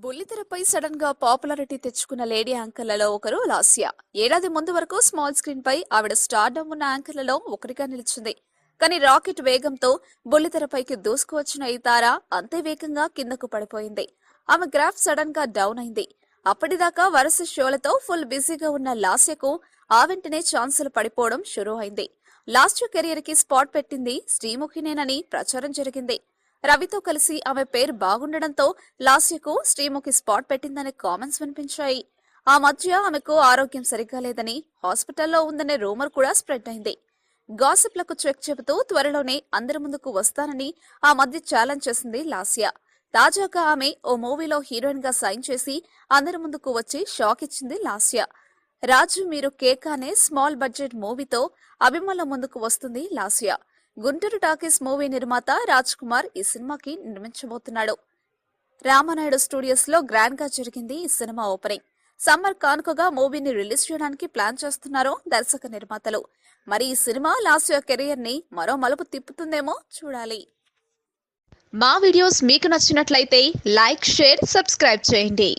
బుల్లితెరపై sudden గా popularity తెచ్చుకున్న lady యాంకర్లలో ఒకరు లాస్య. ఏడాది ముందు వరకు స్మాల్ స్క్రీన్ పై ఆవిడ స్టార్డమ్ ఉన్న యాంకర్లలో ఒకరిగా నిలిచింది. కానీ రాకెట్ వేగంతో బుల్లితెరపైకి దూసుకువచ్చిన ఈ తార అంతే వేగంగా కిందకు పడిపోయింది. ఆమె గ్రాఫ్ సడన్ గా డౌన్ అయింది. అప్పటిదాకా వరుస షోలతో ఫుల్ బిజీగా ఉన్న లాస్యకు ఆ వెంటనే ఛాన్సులు పడిపోవడం షురూ అయింది. లాస్య కెరియర్ కి స్పాట్ పెట్టింది శ్రీముఖినేనని ప్రచారం జరిగింది. రవితో కలిసి ఆమె పేరు బాగుండడంతో లాస్యకు శ్రీముఖి స్పాట్ పెట్టిందనే కామెంట్స్ వినిపించాయి. ఆ మధ్య ఆమెకు ఆరోగ్యం సరిగ్గా లేదని, హాస్పిటల్లో ఉందనే రూమర్ కూడా స్ప్రెడ్ అయింది. గాసిప్లకు చెక్ చెబుతూ త్వరలోనే అందరి ముందుకు వస్తానని ఆ మధ్య ఛాలెంజ్ చేసింది లాస్య. తాజాగా ఆమె ఓ మూవీలో హీరోయిన్ గా సైన్ చేసి అందరి ముందుకు వచ్చి షాక్ ఇచ్చింది లాస్య. రాజు మీరు కేక్ అనే స్మాల్ బడ్జెట్ మూవీతో అభిమానుల ముందుకు వస్తుంది లాస్య. గుంటూరు టాకీస్ మూవీ నిర్మాత రాజ్ కుమార్ ఈ సినిమాకి నిర్మించబోతున్నాడు. రామానాయుడు స్టూడియోస్ లో గ్రాండ్ గా జరిగింది ఈ సినిమా ఓపెనింగ్. సమ్మర్ కానుకగా మూవీని రిలీజ్ చేయడానికి ప్లాన్ చేస్తున్నారు దర్శక నిర్మాతలు. మరి ఈ సినిమా లాస్య కెరియర్ ని మరో మలుపు తిప్పుతుందేమో చూడాలి. మా వీడియోస్ మీకు నచ్చినట్లయితే లైక్, షేర్, సబ్స్క్రైబ్ చేయండి.